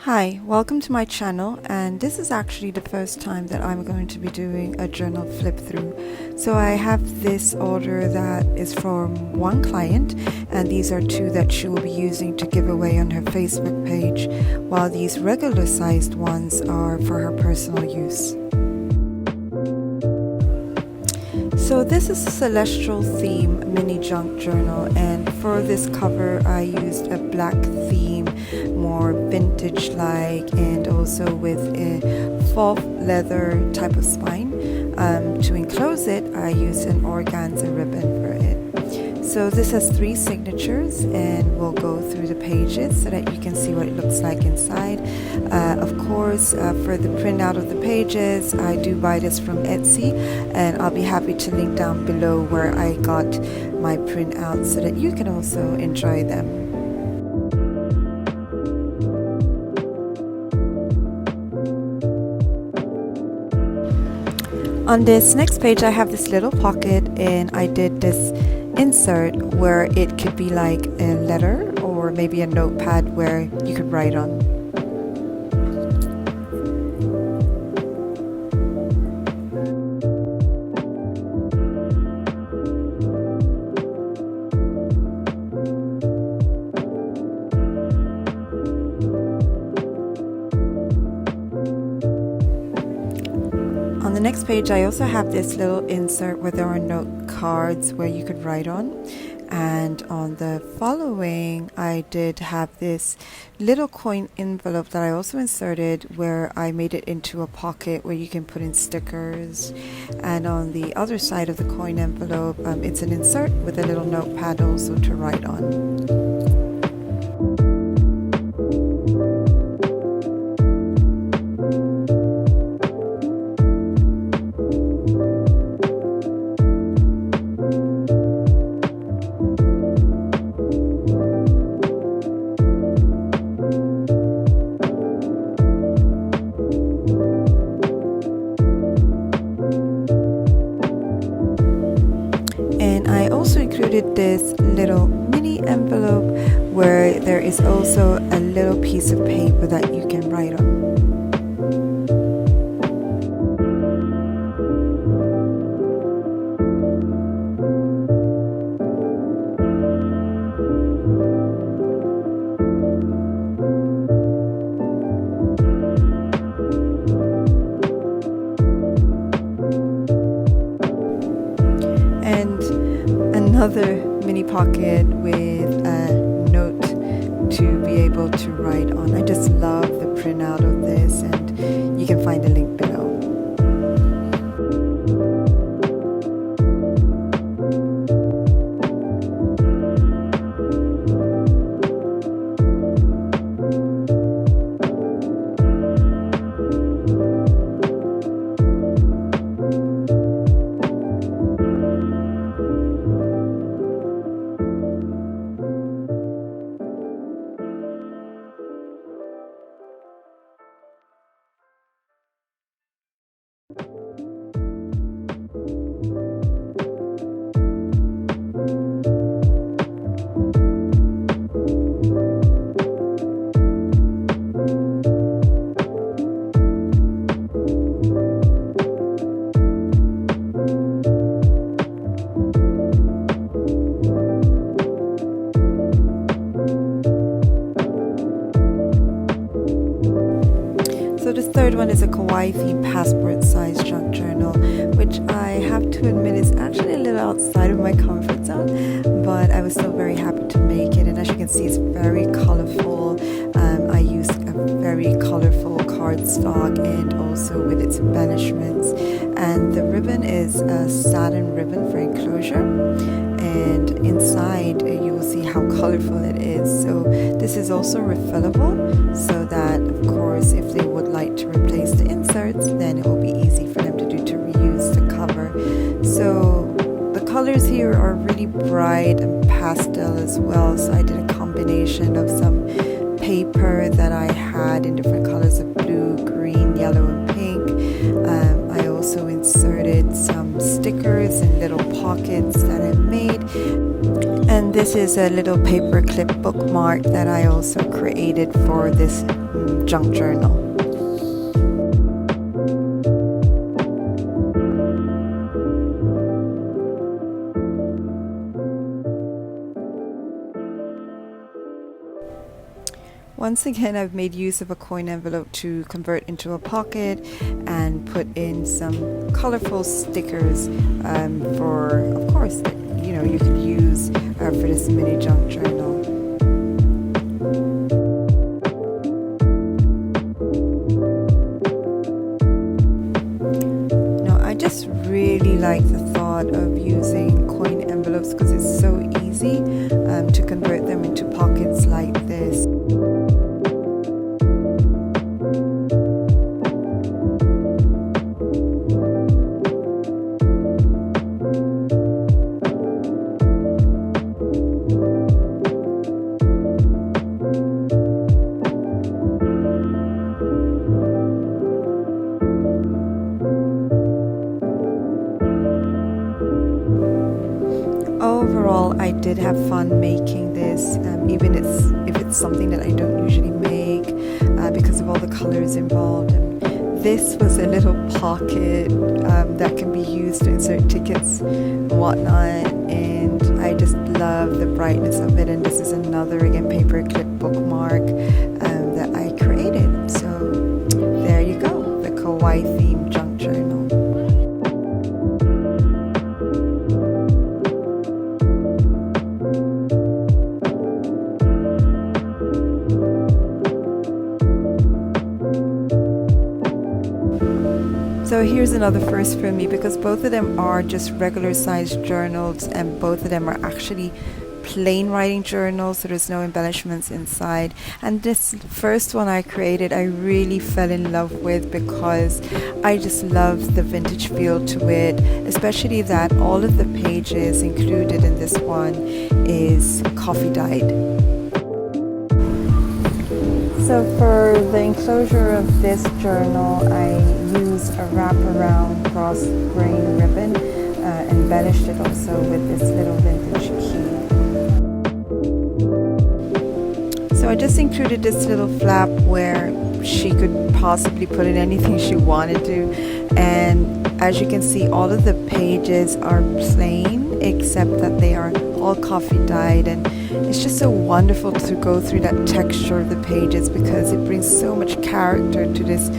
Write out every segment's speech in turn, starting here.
Hi, welcome to my channel, and this is actually the first time that I'm going to be doing a journal flip through. So I have this order that is from one client, and these are two that she will be using to give away on her Facebook page, while these regular sized ones are for her personal use. So this is a celestial theme mini junk journal, and for this cover I used a black theme, more vintage like, and also with a faux leather type of spine. To enclose it I used an organza ribbon for it. So this has 3 signatures, and we'll go through the pages so that you can see what it looks like inside. Of course, for the printout of the pages, I do buy this from Etsy, and I'll be happy to link down below where I got my printout so that you can also enjoy them. On this next page I have this little pocket, and I did this insert where it could be like a letter or maybe a notepad where you could write on. On the next page I also have this little insert where there are note cards where you could write on, and on the following I did have this little coin envelope that I also inserted where I made it into a pocket where you can put in stickers, and on the other side of the coin envelope it's an insert with a little notepad also to write on. I also included this little mini envelope where there is also a little piece of paper that you can write on. Another mini pocket with a note to be able to write on. I just love the printout of this, and you can find the link below. So this third one is a kawaii themed passport size junk journal, which I have to admit is actually a little outside of my comfort zone, but I was still very happy to make it, and as you can see it's very colorful. I used a very colorful cardstock and also with its embellishments, and the ribbon is a satin ribbon for enclosure, and inside you will see how colorful it is. So this is also refillable, so that of course if they would like to replace the inserts, then it will be easy for them to reuse the cover. So the colors here are really bright and pastel as well, so I did a combination of some paper that I had in different colors of blue, green, yellow and pink. I also inserted some stickers and little pockets that I made. And this is a little paper clip bookmark that I also created for this junk journal. Once again, I've made use of a coin envelope to convert into a pocket and put in some colorful stickers for, of course, you could use for this mini junk journal. Now, I just really like the thought of using coin envelopes because it's so easy to convert them into pockets like this. Overall, I did have fun making this, even if it's something that I don't usually make because of all the colors involved. And this was a little pocket that can be used to insert tickets and whatnot, and I just love the brightness of it. And this is another, again, paper clip bookmark that I created. So there you go, the kawaii themed junk journal. So here's another first for me, because both of them are just regular sized journals and both of them are actually plain writing journals, so there's no embellishments inside. And this first one I created, I really fell in love with because I just love the vintage feel to it, especially that all of the pages included in this one is coffee dyed. So for the enclosure of this journal, I used a wraparound cross grain ribbon, embellished it also with this little vintage key. So I just included this little flap where she could possibly put in anything she wanted to, and as you can see, all of the pages are plain except that they are all coffee dyed, and it's just so wonderful to go through that texture of the pages because it brings so much character to this,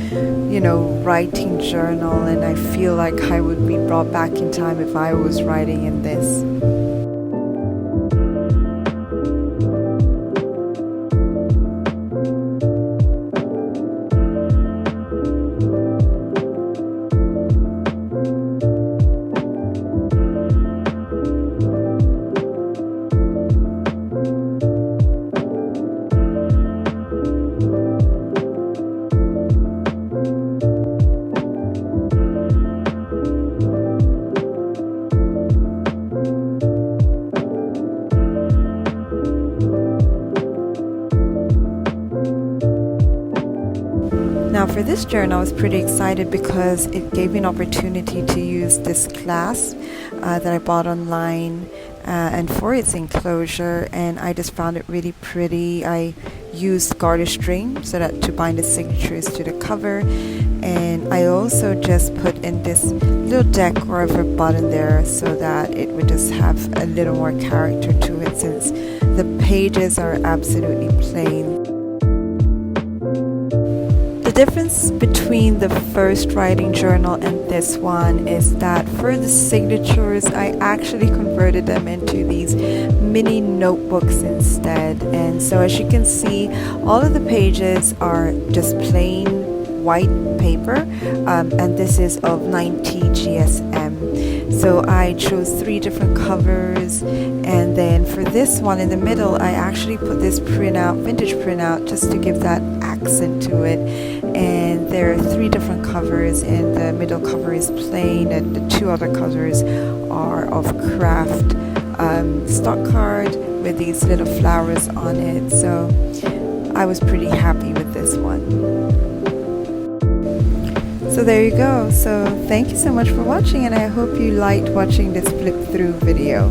writing journal, and I feel like I would be brought back in time if I was writing in this. Now for this journal, I was pretty excited because it gave me an opportunity to use this glass that I bought online and for its enclosure, and I just found it really pretty. I used garter string so that to bind the signatures to the cover, and I also just put in this little decor button there so that it would just have a little more character to it since the pages are absolutely plain. The difference between the first writing journal and this one is that for the signatures, I actually converted them into these mini notebooks instead. And so as you can see, all of the pages are just plain white paper, and this is of 90 GSM. So I chose 3 different covers, and then for this one in the middle, I actually put this vintage printout, just to give that accent to it. And there are 3 different covers, and the middle cover is plain, and the 2 other covers are of craft stock card with these little flowers on it. So I was pretty happy with this one. So there you go. So thank you so much for watching, and I hope you liked watching this flip through video.